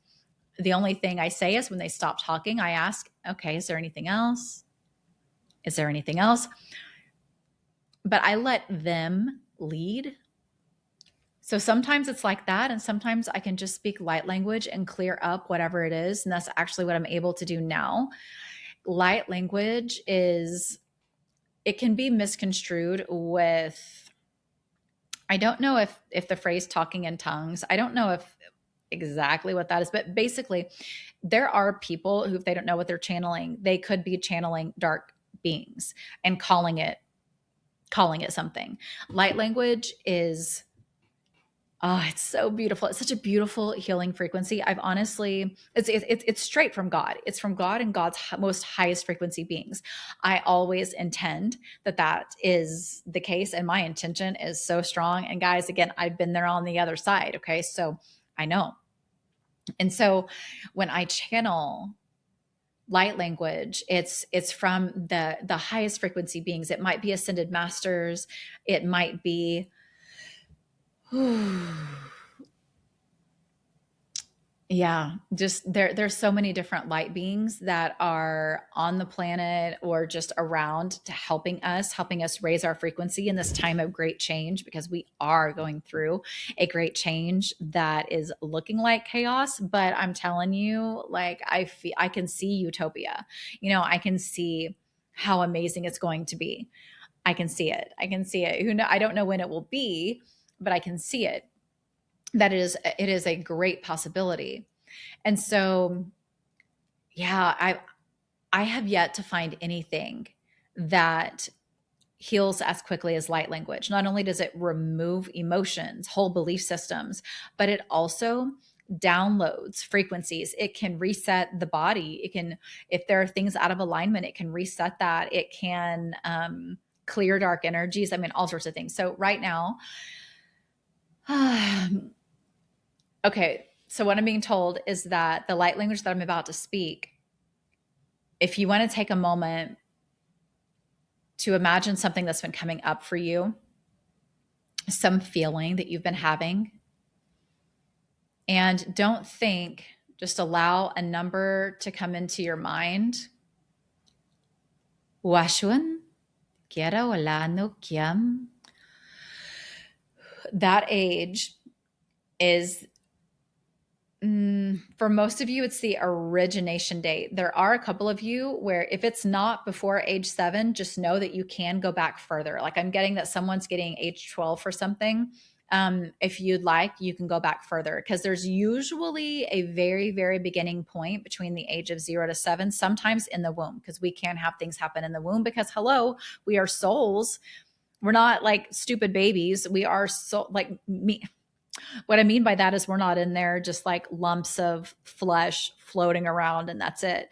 The only thing I say is when they stop talking, I ask, "Okay, is there anything else? Is there anything else?" But I let them lead. So sometimes it's like that. And sometimes I can just speak light language and clear up whatever it is. And that's actually what I'm able to do now. Light language it can be misconstrued with, I don't know if the phrase talking in tongues, I don't know if exactly what that is, but basically there are people who, if they don't know what they're channeling, they could be channeling dark beings and calling it something. Light language is, oh, it's so beautiful. It's such a beautiful healing frequency. I've honestly, it's straight from God. It's from God and God's most highest frequency beings. I always intend that is the case, and my intention is so strong. And guys, again, I've been there on the other side. Okay, so I know. And so when I channel light language, it's from the highest frequency beings. It might be ascended masters. It might be. Yeah, just there's so many different light beings that are on the planet or just around to helping us raise our frequency in this time of great change, because we are going through a great change that is looking like chaos, but I'm telling you, like I can see utopia. I can see how amazing it's going to be. I can see it. I can see it. I don't know when it will be, but I can see it. That it is a great possibility. And so, yeah, I have yet to find anything that heals as quickly as light language. Not only does it remove emotions, whole belief systems, but it also downloads frequencies. It can reset the body. It can, if there are things out of alignment, it can reset that. It can clear dark energies. I mean, all sorts of things. So right now, okay, so what I'm being told is that the light language that I'm about to speak, if you want to take a moment to imagine something that's been coming up for you, some feeling that you've been having, and don't think, just allow a number to come into your mind. Washun, Kiara wala no kiam. That age is, for most of you, it's the origination date. There are a couple of you where if it's not before age 7, just know that you can go back further. Like I'm getting that someone's getting age 12 for something. If you'd like, you can go back further, because there's usually a very, very beginning point between the age of 0 to 7, sometimes in the womb, because we can have things happen in the womb because, hello, we are souls. We're not like stupid babies. We are so like me. What I mean by that is we're not in there just like lumps of flesh floating around and that's it.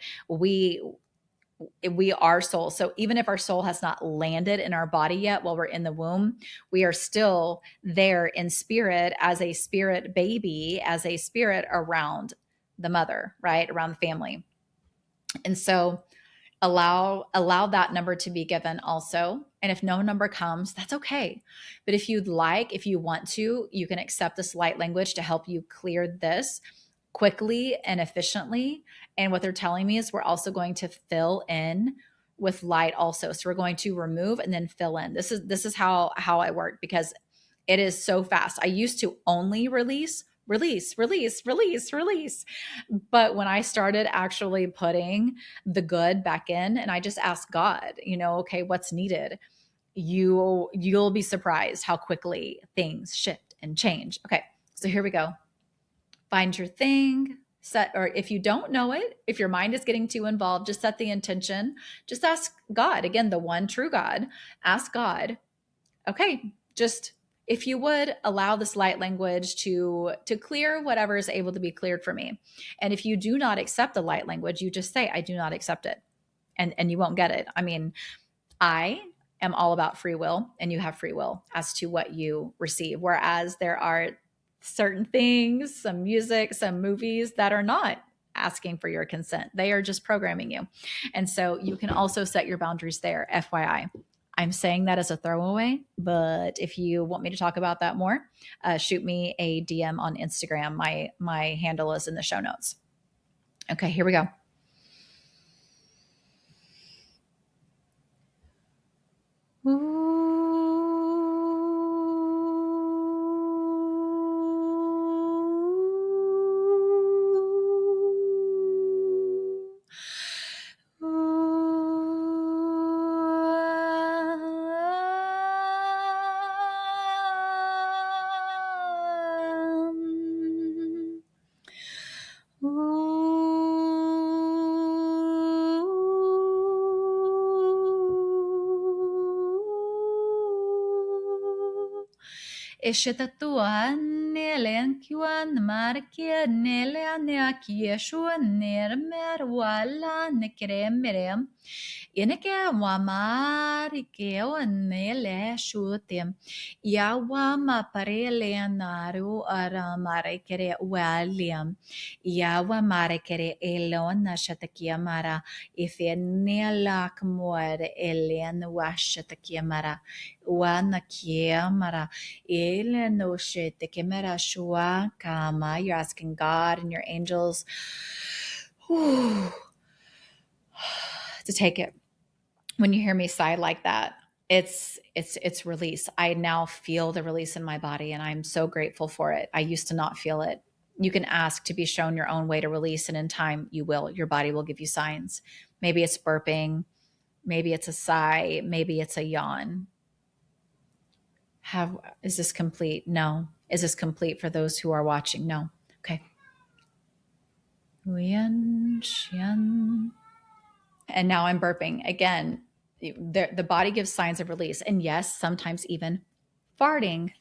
we are soul. So even if our soul has not landed in our body yet while we're in the womb, we are still there in spirit as a spirit baby, as a spirit around the mother, right? Around the family. And so allow that number to be given also. And if no number comes, that's okay. But if you'd like, if you want to, you can accept this light language to help you clear this quickly and efficiently. And what they're telling me is we're also going to fill in with light also. So we're going to remove and then fill in. This is how I work, because it is so fast. I used to only release. But when I started actually putting the good back in, and I just asked God, okay, what's needed? You'll be surprised how quickly things shift and change. Okay, so here we go. Find your thing, set, or if you don't know it, if your mind is getting too involved, just set the intention. Just ask God, again, the one true God. Ask God, okay, just if you would allow this light language to clear whatever is able to be cleared for me. And if you do not accept the light language, you just say, I do not accept it. And you won't get it. I mean, I am all about free will, and you have free will as to what you receive. Whereas there are certain things, some music, some movies that are not asking for your consent. They are just programming you. And so you can also set your boundaries there, FYI. I'm saying that as a throwaway, but if you want me to talk about that more, shoot me a DM on Instagram. My handle is in the show notes. Okay, here we go. Ooh. Ishitatuan nelen kuan markia nelia kieshua nermer wala nekremrem. Ineke wamari keo nele shutim. Yawama parele naru aramare kere waliam. Yawamare kere elona shatakia mara. If nela kmor elen washatakia mara. Wana kiamara. You're asking God and your angels to take it. When you hear me sigh like that, it's release. I now feel the release in my body, and I'm so grateful for it. I used to not feel it. You can ask to be shown your own way to release, and in time you will. Your body will give you signs. Maybe it's burping, maybe it's a sigh, maybe it's a yawn. Is this complete? No. Is this complete for those who are watching? No. Okay. And now I'm burping again. The body gives signs of release, and yes, sometimes even farting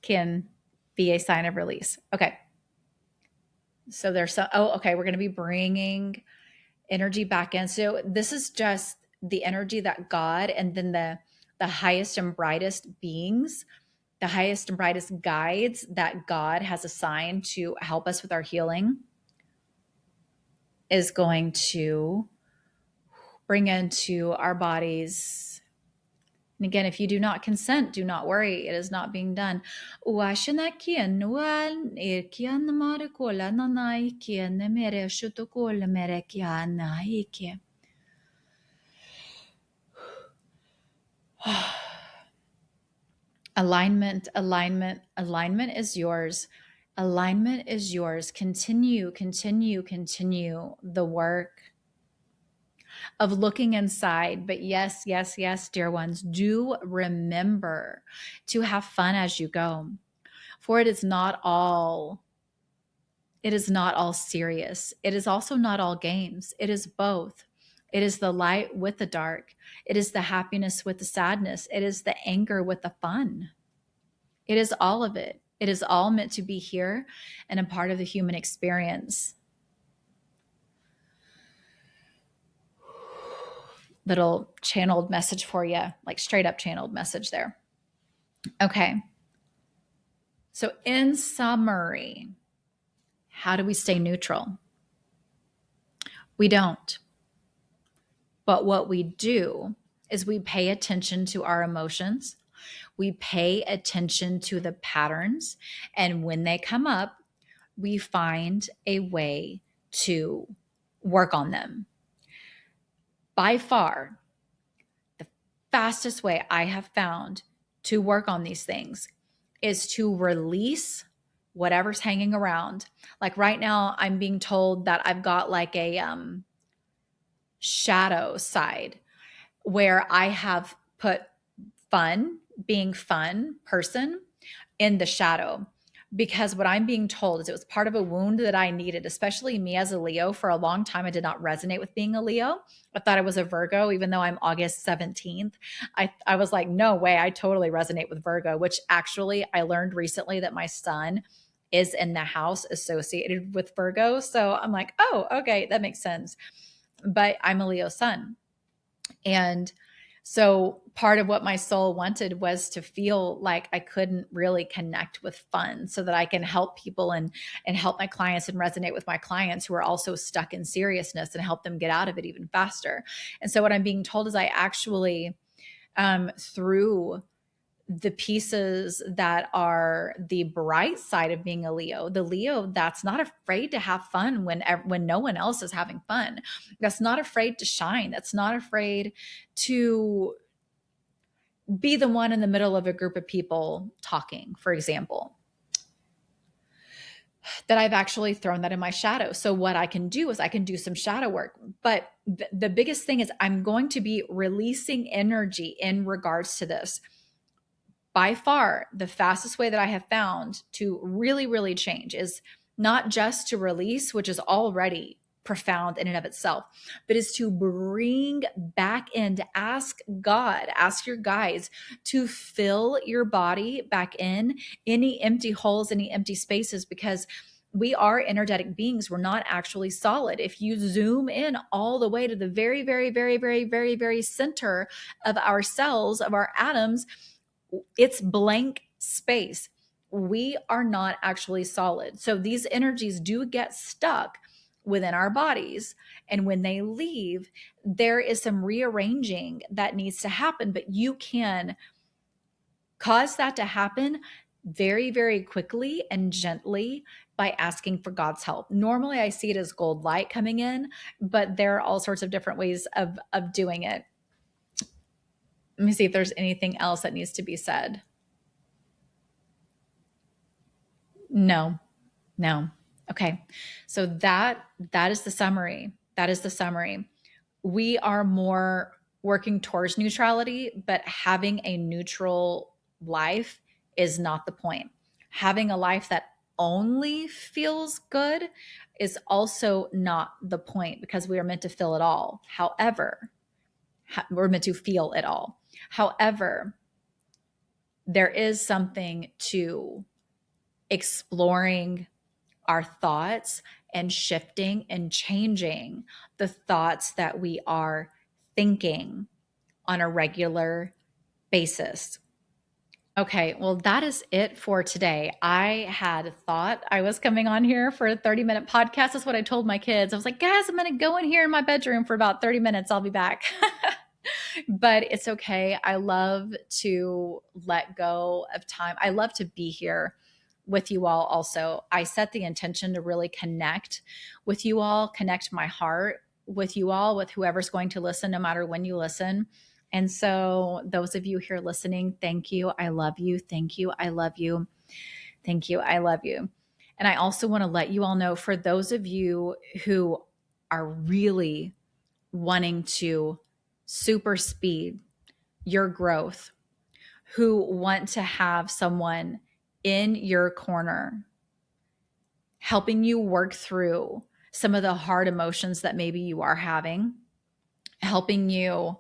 can be a sign of release. Okay. So there's okay, we're going to be bringing energy back in. So this is just the energy that God, and then the highest and brightest beings, the highest and brightest guides that God has assigned to help us with our healing, is going to bring into our bodies. And again, if you do not consent, do not worry. It is not being done. Alignment is yours. Alignment is yours. Continue the work of looking inside. But yes, dear ones, do remember to have fun as you go. For it is not all serious. It is also not all games. It is both. It is the light with the dark. It is the happiness with the sadness. It is the anger with the fun. It is all of it. It is all meant to be here and a part of the human experience. Little channeled message for you, like straight up channeled message there. Okay. So, in summary, how do we stay neutral? We don't. But what we do is we pay attention to our emotions. We pay attention to the patterns. And when they come up, we find a way to work on them. By far, the fastest way I have found to work on these things is to release whatever's hanging around. Like right now, I'm being told that I've got like a shadow side where I have put being fun person in the shadow. Because what I'm being told is it was part of a wound that I needed, especially me as a Leo. For a long time, I did not resonate with being a Leo. I thought I was a Virgo, even though I'm August 17th. I was like, no way, I totally resonate with Virgo, which actually I learned recently that my son is in the house associated with Virgo. So I'm like, oh, okay, that makes sense. But I'm a Leo sun. And so part of what my soul wanted was to feel like I couldn't really connect with fun so that I can help people and help my clients and resonate with my clients who are also stuck in seriousness and help them get out of it even faster. And so what I'm being told is I actually, through the pieces that are the bright side of being a Leo, the Leo that's not afraid to have fun when no one else is having fun, that's not afraid to shine, that's not afraid to be the one in the middle of a group of people talking, for example, that I've actually thrown that in my shadow. So what I can do is I can do some shadow work. But the biggest thing is I'm going to be releasing energy in regards to this. By far, the fastest way that I have found to really, really change is not just to release, which is already profound in and of itself, but is to bring back in, to ask God, ask your guides to fill your body back in any empty holes, any empty spaces, because we are energetic beings. We're not actually solid. If you zoom in all the way to the very, very, very, very, very, very center of our cells, of our atoms, it's blank space. We are not actually solid. So these energies do get stuck within our bodies. And when they leave, there is some rearranging that needs to happen, but you can cause that to happen very, very quickly and gently by asking for God's help. Normally, I see it as gold light coming in, but there are all sorts of different ways of doing it. Let me see if there's anything else that needs to be said. No. Okay. So that is the summary. That is the summary. We are more working towards neutrality, but having a neutral life is not the point. Having a life that only feels good is also not the point, because we are meant to feel it all. However, we're meant to feel it all. However, there is something to exploring our thoughts and shifting and changing the thoughts that we are thinking on a regular basis. Okay, well, that is it for today. I had thought I was coming on here for a 30-minute podcast. That's what I told my kids. I was like, guys, I'm going to go in here in my bedroom for about 30 minutes. I'll be back. But it's okay. I love to let go of time. I love to be here with you all also. I set the intention to really connect with you all, connect my heart with you all, with whoever's going to listen, no matter when you listen. And so those of you here listening, thank you. I love you. Thank you. I love you. Thank you. I love you. And I also want to let you all know, for those of you who are really wanting to super speed your growth, who want to have someone in your corner helping you work through some of the hard emotions that maybe you are having, helping you,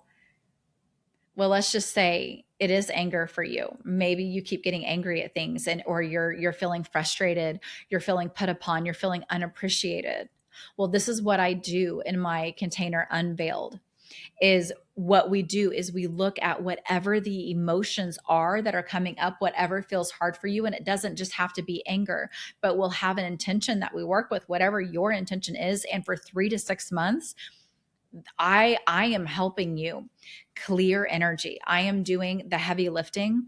well, let's just say it is anger for you. Maybe you keep getting angry at things, or you're feeling frustrated, you're feeling put upon, you're feeling unappreciated. Well, this is what I do in my container Unveiled, is what we do is we look at whatever the emotions are that are coming up, whatever feels hard for you. And it doesn't just have to be anger, but we'll have an intention that we work with, whatever your intention is. And for 3 to 6 months, I am helping you clear energy. I am doing the heavy lifting.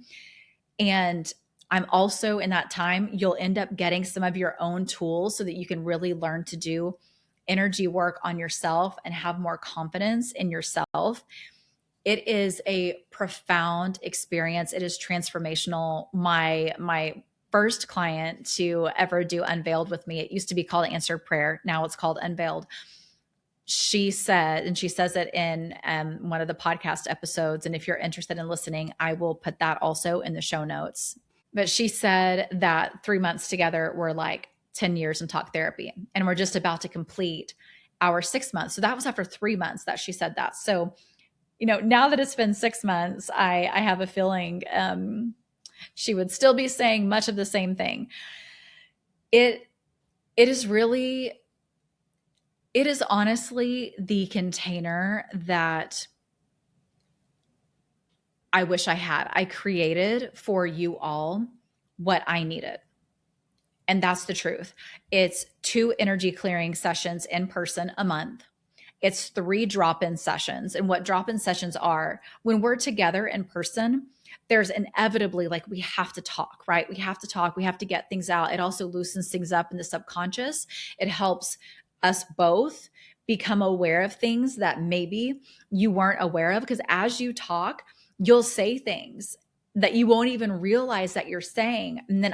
And I'm also, in that time, you'll end up getting some of your own tools so that you can really learn to do energy work on yourself and have more confidence in yourself. It is a profound experience. It is transformational. My first client to ever do Unveiled with me, it used to be called Answered Prayer. Now it's called Unveiled. She said, and she says it in one of the podcast episodes, and if you're interested in listening, I will put that also in the show notes. But she said that 3 months together were like 10 years in talk therapy, and we're just about to complete our 6 months. So that was after 3 months that she said that. So, now that it's been 6 months, I have a feeling she would still be saying much of the same thing. It is honestly the container that I wish I had. I created for you all what I needed. And that's the truth. It's 2 energy clearing sessions in person a month. It's 3 drop-in sessions. And what drop-in sessions are, when we're together in person, there's inevitably, like, we have to talk, right? We have to talk. We have to get things out. It also loosens things up in the subconscious. It helps us both become aware of things that maybe you weren't aware of, because as you talk, you'll say things that you won't even realize that you're saying. And then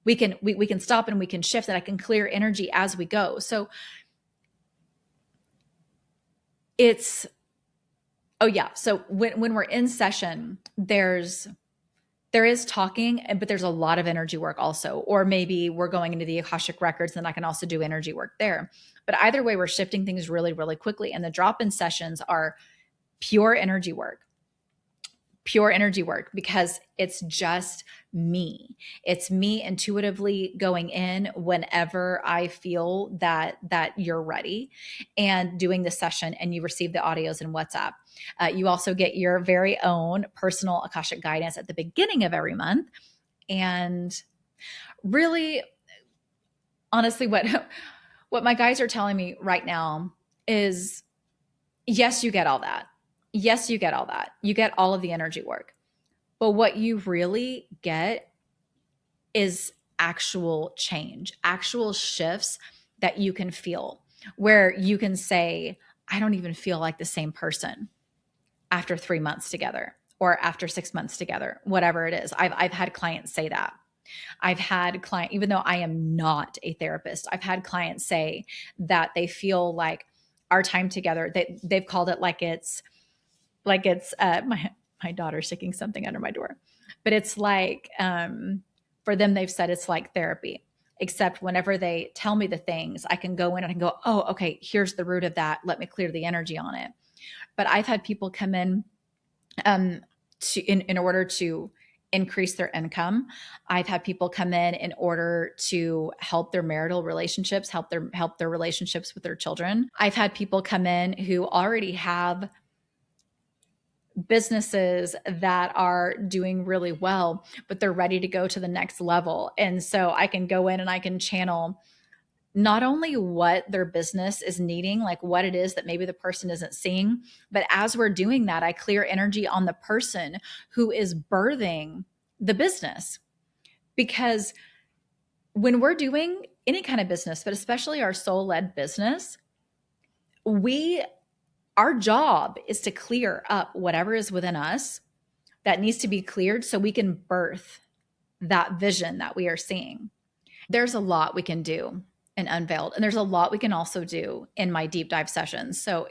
we can stop and we can shift, and I can clear energy as we go. So so when we're in session, there is talking, but there's a lot of energy work also. Or maybe we're going into the Akashic records, and I can also do energy work there. But either way, we're shifting things really, really quickly. And the drop-in sessions are pure energy work, because it's just me. It's me intuitively going in whenever I feel that you're ready, and doing the session, and you receive the audios in WhatsApp. You also get your very own personal Akashic guidance at the beginning of every month. And really, honestly, what my guys are telling me right now is, yes, you get all that. Yes, you get all that. You get all of the energy work. But what you really get is actual change, actual shifts that you can feel, where you can say, I don't even feel like the same person after 3 months together, or after 6 months together, whatever it is. I've had clients say that. Even though I am not a therapist, I've had clients say that they feel like our time together, they've called it like it's my daughter's sticking something under my door, but it's like, for them, they've said it's like therapy, except whenever they tell me the things, I can go in and I can go, oh, okay, here's the root of that. Let me clear the energy on it. But I've had people come in in order to increase their income. I've had people come in order to help their marital relationships, help their relationships with their children. I've had people come in who already have businesses that are doing really well, but they're ready to go to the next level. And so I can go in and I can channel not only what their business is needing, like what it is that maybe the person isn't seeing, but as we're doing that, I clear energy on the person who is birthing the business. Because when we're doing any kind of business, but especially our soul-led business, our job is to clear up whatever is within us that needs to be cleared so we can birth that vision that we are seeing. There's a lot we can do in Unveiled, and there's a lot we can also do in my deep dive sessions. So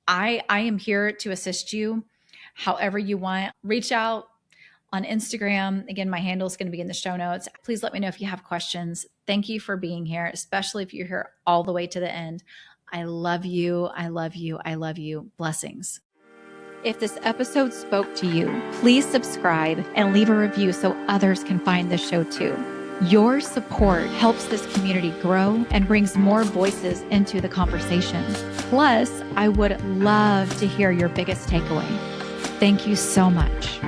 I am here to assist you however you want. Reach out on Instagram. Again, my handle is going to be in the show notes. Please let me know if you have questions. Thank you for being here, especially if you're here all the way to the end. I love you. I love you. I love you. Blessings. If this episode spoke to you, please subscribe and leave a review so others can find this show too. Your support helps this community grow and brings more voices into the conversation. Plus, I would love to hear your biggest takeaway. Thank you so much.